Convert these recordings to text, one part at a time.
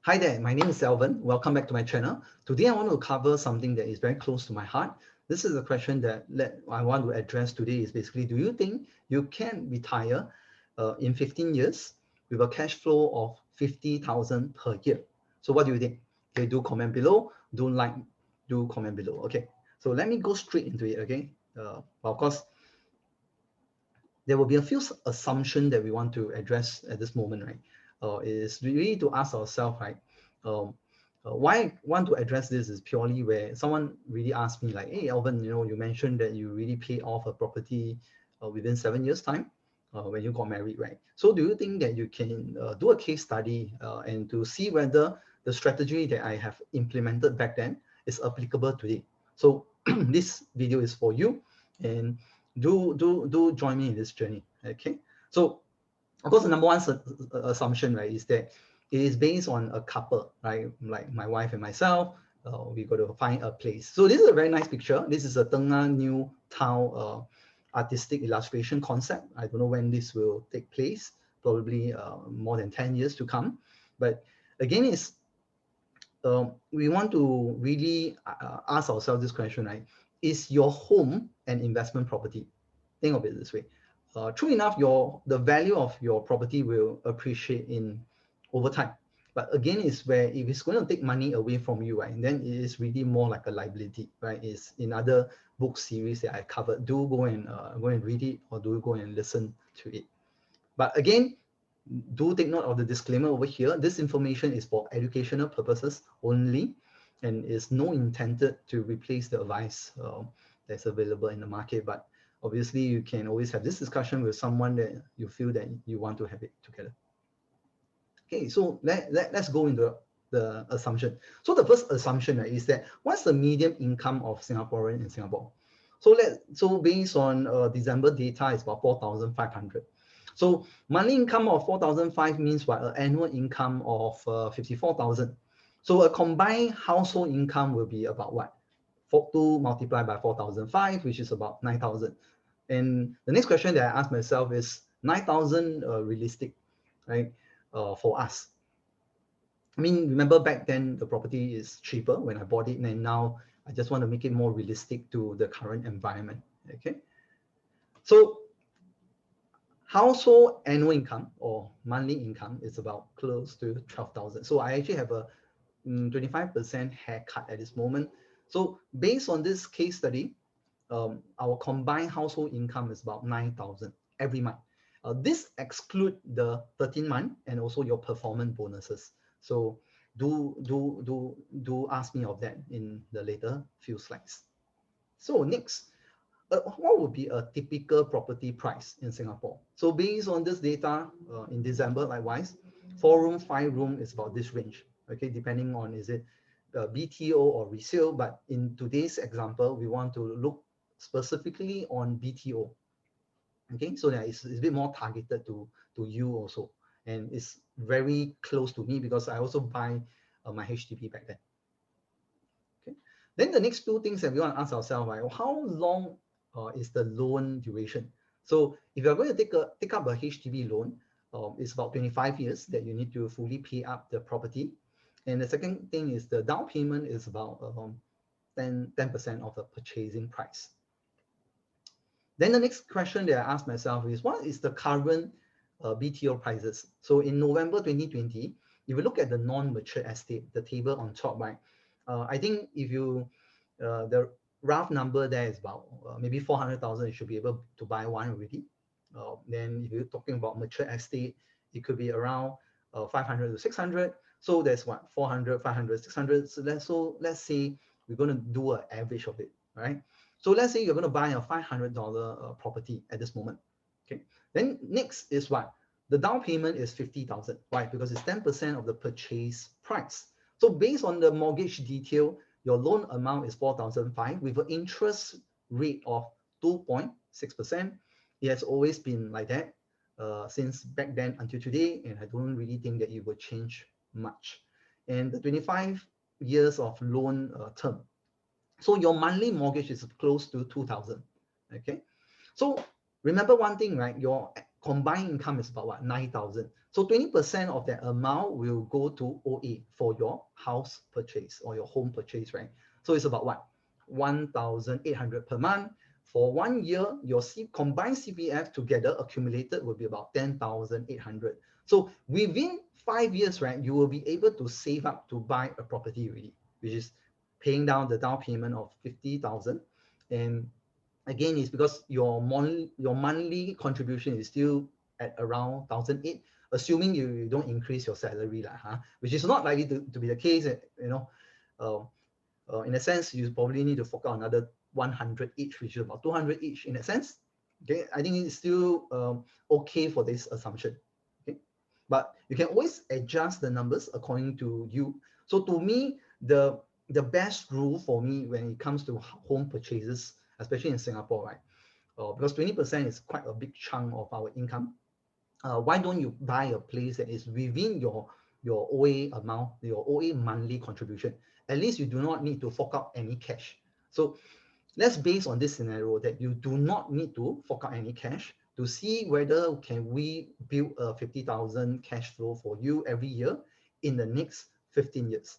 Hi there, my name is Alvan. Welcome back to my channel. Today I want to cover something that is very close to my heart. This is a question that I want to address today is basically, do you think you can retire in 15 years with a cash flow of 50,000 per year? So what do you think? Okay, do comment below, do comment below. Okay, so let me go straight into it, okay? Well, of course, there will be a few assumptions that we want to address at this moment, right? Is really to ask ourselves, right? Um, why I want to address this is purely where someone really asked me like, hey, Alvan, you mentioned that you really pay off a property within 7 years time when you got married, right? So do you think that you can do a case study and to see whether the strategy that I have implemented back then is applicable today? So this video is for you, and do join me in this journey. Okay, so of course the number one assumption, right, is that it is based on a couple, right? Like my wife and myself, we got to find a place. So this is a very nice picture. This is a Tengah New Town artistic illustration concept. I don't know when this will take place, probably more than 10 years to come. But again, it's we want to really ask ourselves this question, right? Is your home an investment property? Think of it this way. True enough, the value of your property will appreciate in over time. But again, it's where if it's going to take money away from you, right, then it is really more like a liability, right? It's in other book series that I covered. Do go and read it, or do go and listen to it. But again, do take note of the disclaimer over here. This information is for educational purposes only and is no intended to replace the advice that's available in the market. But obviously, you can always have this discussion with someone that you feel that you want to have it together. Okay, so let's go into the assumption. So the first assumption, right, is that what's the median income of Singaporean in Singapore? So based on December data, it's about 4,500. So monthly income of 4,500 means what? An annual income of 54,000. So a combined household income will be about what? 2 multiplied by 4,500, which is about 9,000. And the next question that I ask myself is 9,000 realistic, right? For us. I mean, remember back then the property is cheaper when I bought it, and now I just want to make it more realistic to the current environment. Okay. So household annual income or monthly income is about close to 12,000. So I actually have a 25% haircut at this moment. So based on this case study, our combined household income is about 9,000 every month. This exclude the 13-month and also your performance bonuses. So do ask me of that in the later few slides. So next, what would be a typical property price in Singapore? So based on this data in December, likewise, 4-room, 5-room is about this range. Okay, depending on is it BTO or resale. But in today's example, we want to look specifically on BTO. Okay, so that it's a bit more targeted to you also, and it's very close to me because I also buy my HDB back then. Okay, then the next two things that we want to ask ourselves, right? How long is the loan duration? So if you're going to take up a HDB loan, it's about 25 years that you need to fully pay up the property. And the second thing is the down payment is about 10% of the purchasing price. Then the next question that I ask myself is, what is the current BTO prices? So in November 2020, if you look at the non-mature estate, the table on top, right? I think if you, the rough number there is about maybe 400,000, you should be able to buy one already. Then if you're talking about mature estate, it could be around 500 to 600. So that's what, 400, 500, 600. So let's say we're going to do an average of it, right? So let's say you're going to buy a $500 property at this moment. Okay. Then next is what? The down payment is 50,000. Why? Because it's 10% of the purchase price. So based on the mortgage detail, your loan amount is 4,500 with an interest rate of 2.6%. It has always been like that since back then until today, and I don't really think that it will change much. And the 25 years of loan term. So your monthly mortgage is close to 2,000. Okay. So remember one thing, right? Your combined income is about what? 9,000. So 20% of that amount will go to OA for your house purchase or your home purchase, right? So it's about what? 1,800 per month. For 1 year, your combined CPF together accumulated will be about 10,800. So within 5 years, right, you will be able to save up to buy a property already, which is paying down the down payment of 50,000. And again, it's because your monthly contribution is still at around 1,008, assuming you don't increase your salary, which is not likely to be the case. Uh, in a sense, you probably need to fork out another 100 each, which is about 200 each in a sense. Okay, I think it's still okay for this assumption. Okay, but you can always adjust the numbers according to you. So to me, the best rule for me when it comes to home purchases, especially in Singapore, right? Because 20% is quite a big chunk of our income. Why don't you buy a place that is within your OA amount, your OA monthly contribution? At least you do not need to fork out any cash. So let's base on this scenario that you do not need to fork out any cash to see whether can we build a 50,000 cash flow for you every year in the next 15 years.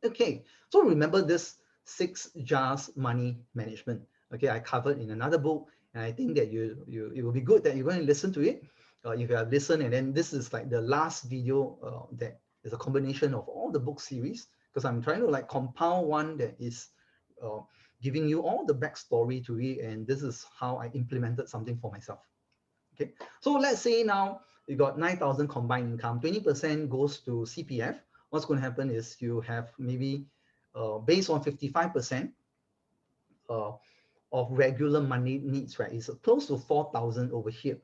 Okay, so remember this 6 jars money management. Okay, I covered in another book, and I think that it will be good that you're going to listen to it. If you have listened, and then this is like the last video that is a combination of all the book series, because I'm trying to like compile one that is uh, giving you all the backstory to it, and this is how I implemented something for myself. Okay, so let's say now you got 9,000 combined income, 20% goes to CPF. What's going to happen is you have maybe based on 55% uh, of regular money needs, right? It's close to 4,000 over here.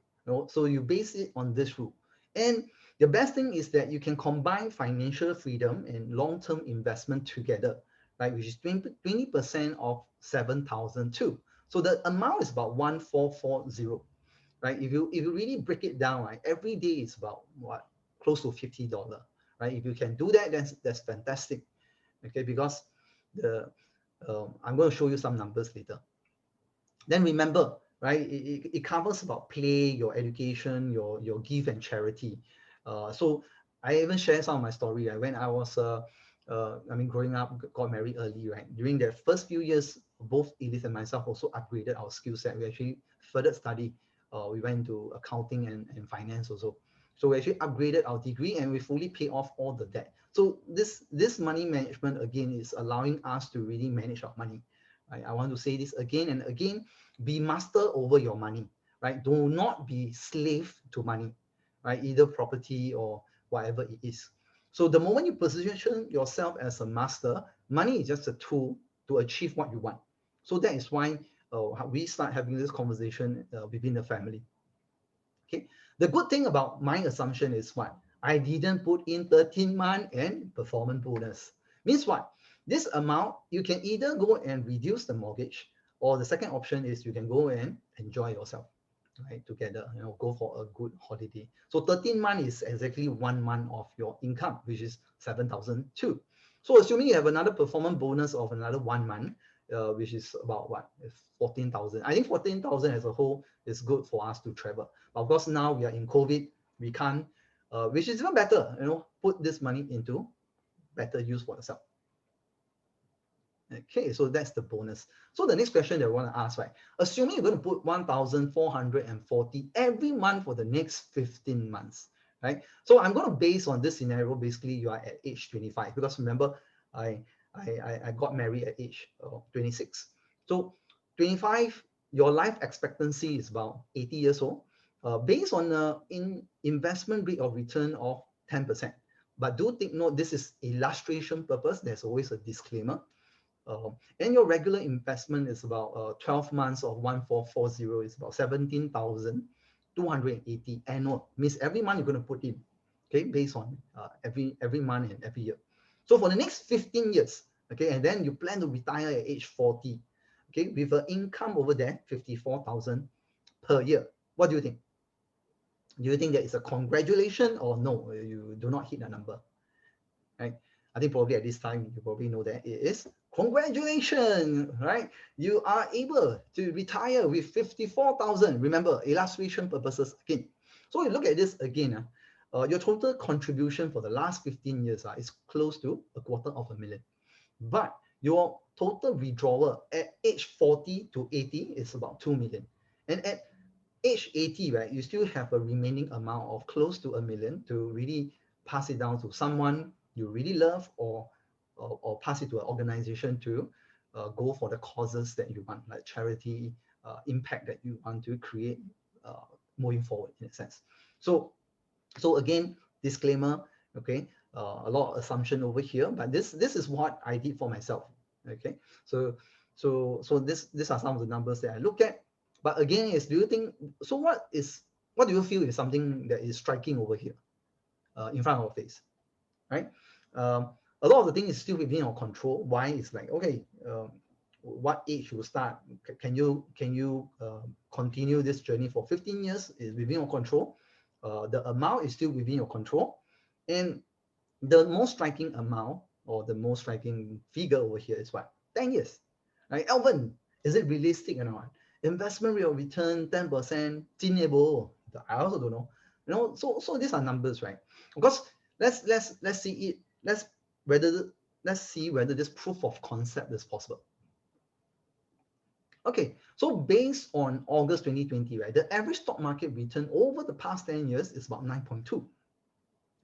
So you base it on this rule. And the best thing is that you can combine financial freedom and long-term investment together, right? Which is 20% of 7,002. So the amount is about 1,440. Right? If you really break it down, right, every day is about what, close to $50, right? If you can do that, that's fantastic. Okay, because the I'm going to show you some numbers later. Then remember, right? It covers about play, your education, your gift and charity. So I even share some of my story. Right? When I was growing up, got married early, right? During the first few years, both Edith and myself also upgraded our skill set. We actually further study. We went into accounting and finance also. So we actually upgraded our degree and we fully pay off all the debt. So this money management again is allowing us to really manage our money. Right? I want to say this again and again. Be master over your money, right? Do not be slave to money, right? Either property or whatever it is. So the moment you position yourself as a master, money is just a tool to achieve what you want. So that is why we start having this conversation within the family. Okay. The good thing about my assumption is what? I didn't put in 13-month and performance bonus. Means what? This amount, you can either go and reduce the mortgage, or the second option is you can go and enjoy yourself, right? Together, go for a good holiday. So 13 months is exactly 1 month of your income, which is 7,002. So assuming you have another performance bonus of another 1 month, which is about what, 14,000. I think 14,000 as a whole is good for us to travel. But of course, now we are in COVID, we can't, which is even better, put this money into better use for yourself. Okay, so that's the bonus. So the next question that I want to ask, right? Assuming you're going to put 1,440 every month for the next 15 months, right? So I'm going to base on this scenario. Basically, you are at age 25 because remember, I got married at age 26. So 25, your life expectancy is about 80 years old, based on an investment rate of return of 10%. But do take note, this is illustration purpose. There's always a disclaimer. And your regular investment is about 12 months of 1,440 is about 17,280 annual. Means every month you're going to put in, okay, based on every month and every year. So for the next 15 years, okay, and then you plan to retire at age 40, okay, with an income over there, 54,000 per year. What do you think? Do you think that is a congratulation or no? You do not hit the number, right? I think probably at this time, you probably know that it is congratulations, right? You are able to retire with 54,000. Remember, illustration purposes again. So you look at this again, your total contribution for the last 15 years is close to $250,000. But your total withdrawal at age 40 to 80 is about 2 million. And at age 80, right, you still have a remaining amount of close to $1 million to really pass it down to someone you really love, or pass it to an organization to go for the causes that you want, like charity, impact that you want to create uh, moving forward in a sense. So again, disclaimer, okay, a lot of assumption over here, but this is what I did for myself. Okay, so these are some of the numbers that I look at. But again, is do you think so? What do you feel is something that is striking over here in front of our face, right? A lot of the things is still within our control. Why? It's like, okay, what age you start? Can you continue this journey for 15 years? Is within your control. The amount is still within your control, and the most striking amount, or the most striking figure over here is what? 10 years, right? Alvan, is it realistic or not? Investment rate of return 10%, 10年不? I also don't know. So these are numbers, right? Because let's see it. Let's see whether this proof of concept is possible. Okay, so based on August 2020, right, the average stock market return over the past 10 years is about 9.2.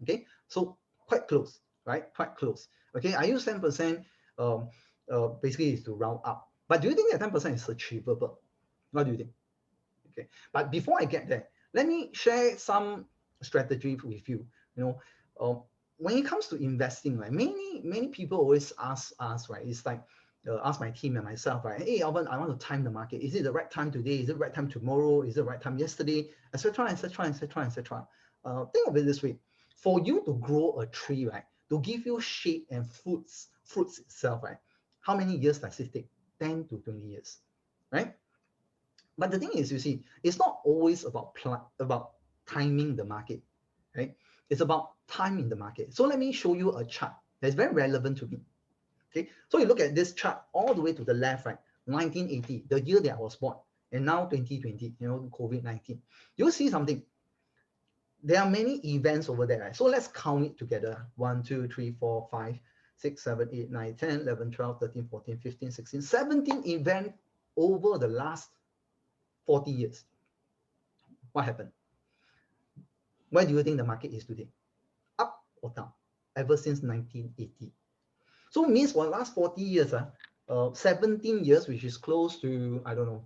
Okay, so quite close, right? Quite close. Okay, I use 10%, basically is to round up. But do you think that 10% is achievable? What do you think? Okay, but before I get there, let me share some strategy with you. When it comes to investing, right, many people always ask us, right, it's like, ask my team and myself, right, hey, Alvan, I want to time the market. Is it the right time today? Is it the right time tomorrow? Is it the right time yesterday? Etc. Etc. Etc. Etc. Think of it this way: for you to grow a tree, right, to give you shade and fruits itself, right, how many years does it take? 10 to 20 years, right? But the thing is, you see, it's not always about timing the market, right? It's about timing the market. So let me show you a chart that's very relevant to me. Okay, so you look at this chart all the way to the left, right? 1980, the year that I was born, and now 2020, COVID-19. You'll see something. There are many events over there, right? So let's count it together. 1, 2, 3, 4, 5, 6, 7, 8, 9, 10, 11, 12, 13, 14, 15, 16, 17 events over the last 40 years. What happened? Where do you think the market is today? Up or down? Ever since 1980. So it means for the last 40 years, 17 years, which is close to, I don't know,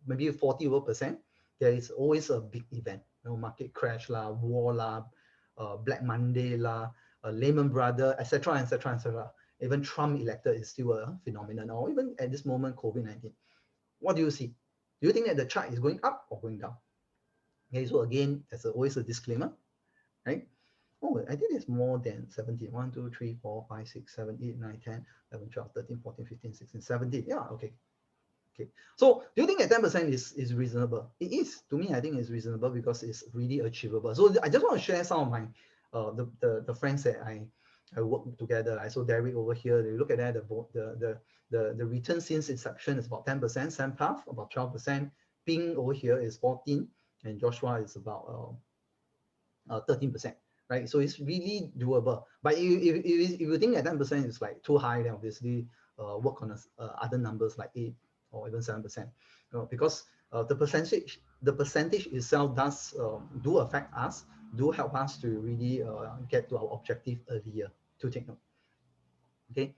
maybe 40%, there is always a big event. Market crash lah, war lah, Black Monday lah, Lehman Brothers, etc., etc., etc. Even Trump elected is still a phenomenon, or even at this moment, COVID-19. What do you see? Do you think that the chart is going up or going down? Okay, so again, there's always a disclaimer, right? Oh, I think it's more than 17. 1, 2, 3, 4, 5, 6, 7, 8, 9, 10, 11, 12, 13, 14, 15, 16, 17. Yeah, okay. Okay. So do you think that 10% is reasonable? It is. To me, I think it's reasonable because it's really achievable. So I just want to share some of my the friends that I work together. Right? So Derek over here, they look at that, the return since inception is about 10%, Sam Path about 12%, Ping over here is 14%, and Joshua is about 13%. Right, so it's really doable. But if you think that 10% is like too high, then obviously work on other numbers like 8 or even 7%. Because the percentage itself does do affect us, do help us to really get to our objective earlier. To take note. Okay,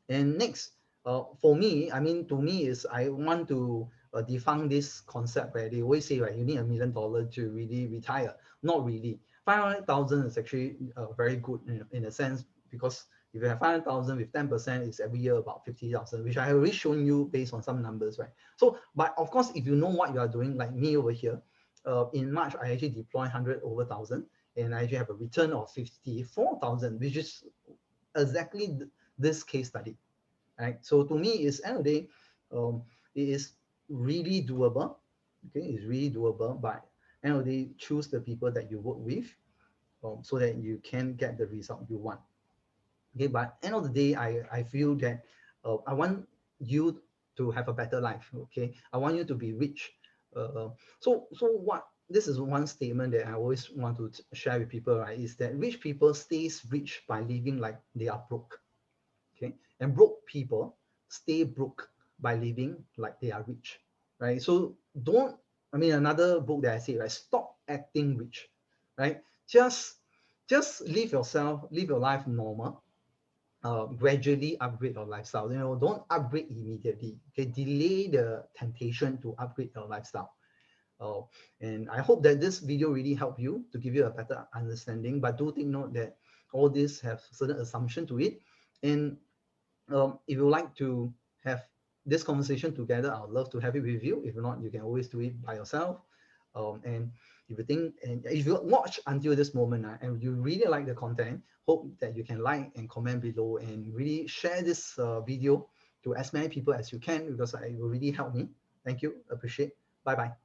and next, for me, I mean, to me is I want to define this concept where they always say, right, you need $1 million to really retire. Not really. 500,000 is actually very good in a sense, because if you have 500,000 with 10%, it's every year about 50,000, which I have already shown you based on some numbers, right? So, but of course, if you know what you are doing, like me over here, in March, I actually deploy 100 over 1,000, and I actually have a return of 54,000, which is exactly this case study, right? So to me, it's end of the day, it is really doable. Okay, it's really doable, but end of the day, choose the people that you work with, so that you can get the result you want. Okay, but end of the day, I feel that I want you to have a better life. Okay, I want you to be rich. So this is one statement that I always want to share with people, right? Is that rich people stays rich by living like they are broke, okay? And broke people stay broke by living like they are rich, right? So don't, I mean, another book that I say, right? Stop acting rich, right? Just, just live yourself, live your life normal, gradually upgrade your lifestyle. You know, don't upgrade immediately. Okay, delay the temptation to upgrade your lifestyle. Uh, and I hope that this video really helped you to give you a better understanding. But do take note that all this have certain assumption to it. And if you like to have this conversation together, I'd love to have it with you. If not, you can always do it by yourself. And if you think, and if you watch until this moment and you really like the content, hope that you can like and comment below and really share this video to as many people as you can, because it will really help me. Thank you. Appreciate. Bye bye.